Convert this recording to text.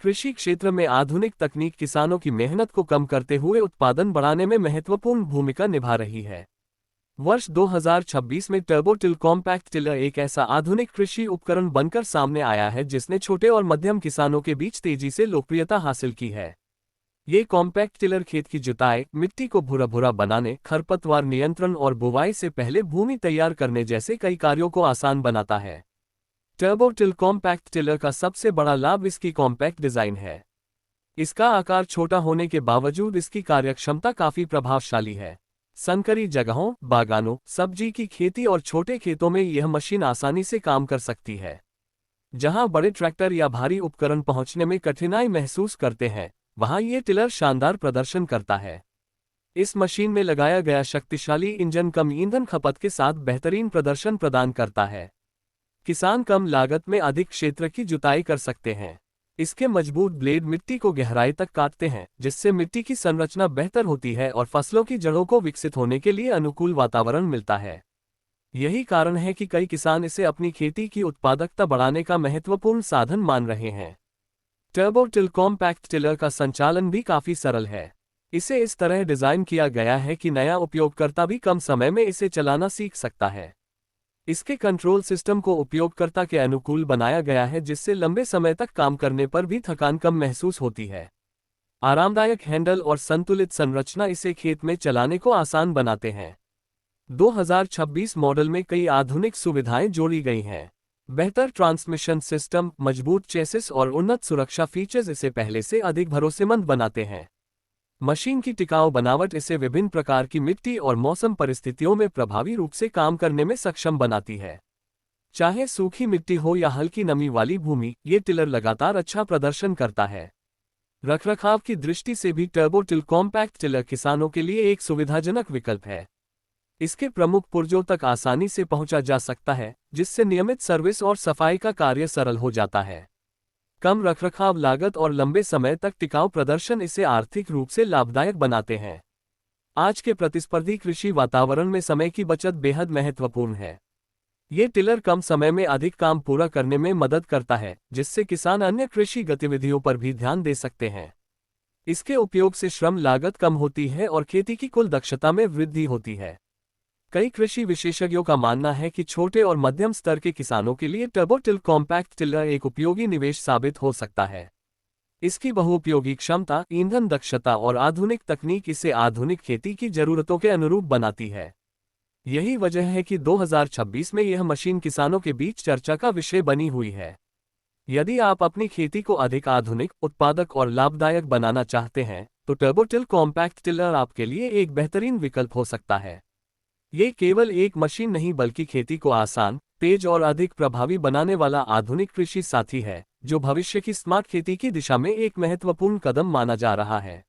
कृषि क्षेत्र में आधुनिक तकनीक किसानों की मेहनत को कम करते हुए उत्पादन बढ़ाने में महत्वपूर्ण भूमिका निभा रही है। वर्ष 2026 में टर्बोटिल कॉम्पैक्ट टिलर एक ऐसा आधुनिक कृषि उपकरण बनकर सामने आया है जिसने छोटे और मध्यम किसानों के बीच तेजी से लोकप्रियता हासिल की है। ये कॉम्पैक्ट टिलर खेत की जुताई, मिट्टी को भुरा भुरा बनाने, खरपतवार नियंत्रण और बुवाई से पहले भूमि तैयार करने जैसे कई कार्यों को आसान बनाता है। टर्बोटिल कॉम्पैक्ट टिलर का सबसे बड़ा लाभ इसकी कॉम्पैक्ट डिजाइन है। इसका आकार छोटा होने के बावजूद इसकी कार्यक्षमता काफी प्रभावशाली है। संकरी जगहों, बागानों, सब्जी की खेती और छोटे खेतों में यह मशीन आसानी से काम कर सकती है। जहां बड़े ट्रैक्टर या भारी उपकरण पहुंचने में कठिनाई महसूस करते हैं, वहां ये टिलर शानदार प्रदर्शन करता है। इस मशीन में लगाया गया शक्तिशाली इंजन कम ईंधन खपत के साथ बेहतरीन प्रदर्शन प्रदान करता है। किसान कम लागत में अधिक क्षेत्र की जुताई कर सकते हैं। इसके मजबूत ब्लेड मिट्टी को गहराई तक काटते हैं, जिससे मिट्टी की संरचना बेहतर होती है और फसलों की जड़ों को विकसित होने के लिए अनुकूल वातावरण मिलता है। यही कारण है कि कई किसान इसे अपनी खेती की उत्पादकता बढ़ाने का महत्वपूर्ण साधन मान रहे हैं। टर्बोटिल कॉम्पैक्ट टिलर का संचालन भी काफी सरल है। इसे इस तरह डिजाइन किया गया है कि नया उपयोगकर्ता भी कम समय में इसे चलाना सीख सकता है। इसके कंट्रोल सिस्टम को उपयोगकर्ता के अनुकूल बनाया गया है, जिससे लंबे समय तक काम करने पर भी थकान कम महसूस होती है। आरामदायक हैंडल और संतुलित संरचना इसे खेत में चलाने को आसान बनाते हैं। 2026 मॉडल में कई आधुनिक सुविधाएं जोड़ी गई हैं। बेहतर ट्रांसमिशन सिस्टम, मजबूत चेसिस और उन्नत सुरक्षा फीचर्स इसे पहले से अधिक भरोसेमंद बनाते हैं। मशीन की टिकाऊ बनावट इसे विभिन्न प्रकार की मिट्टी और मौसम परिस्थितियों में प्रभावी रूप से काम करने में सक्षम बनाती है। चाहे सूखी मिट्टी हो या हल्की नमी वाली भूमि, ये टिलर लगातार अच्छा प्रदर्शन करता है। रखरखाव की दृष्टि से भी टर्बोटिल कॉम्पैक्ट टिलर किसानों के लिए एक सुविधाजनक विकल्प है। इसके प्रमुख पुर्जों तक आसानी से पहुंचा जा सकता है, जिससे नियमित सर्विस और सफाई का कार्य सरल हो जाता है। कम रखरखाव लागत और लंबे समय तक टिकाऊ प्रदर्शन इसे आर्थिक रूप से लाभदायक बनाते हैं। आज के प्रतिस्पर्धी कृषि वातावरण में समय की बचत बेहद महत्वपूर्ण है। ये टिलर कम समय में अधिक काम पूरा करने में मदद करता है, जिससे किसान अन्य कृषि गतिविधियों पर भी ध्यान दे सकते हैं। इसके उपयोग से श्रम लागत कम होती है और खेती की कुल दक्षता में वृद्धि होती है। कई कृषि विशेषज्ञों का मानना है कि छोटे और मध्यम स्तर के किसानों के लिए टर्बोटिल कॉम्पैक्ट टिलर एक उपयोगी निवेश साबित हो सकता है। इसकी बहुउपयोगी क्षमता, ईंधन दक्षता और आधुनिक तकनीक इसे आधुनिक खेती की जरूरतों के अनुरूप बनाती है। यही वजह है कि 2026 में यह मशीन किसानों के बीच चर्चा का विषय बनी हुई है। यदि आप अपनी खेती को अधिक आधुनिक, उत्पादक और लाभदायक बनाना चाहते हैं, तो टर्बोटिल कॉम्पैक्ट टिलर आपके लिए एक बेहतरीन विकल्प हो सकता है। ये केवल एक मशीन नहीं बल्कि खेती को आसान, तेज और अधिक प्रभावी बनाने वाला आधुनिक कृषि साथी है, जो भविष्य की स्मार्ट खेती की दिशा में एक महत्वपूर्ण कदम माना जा रहा है।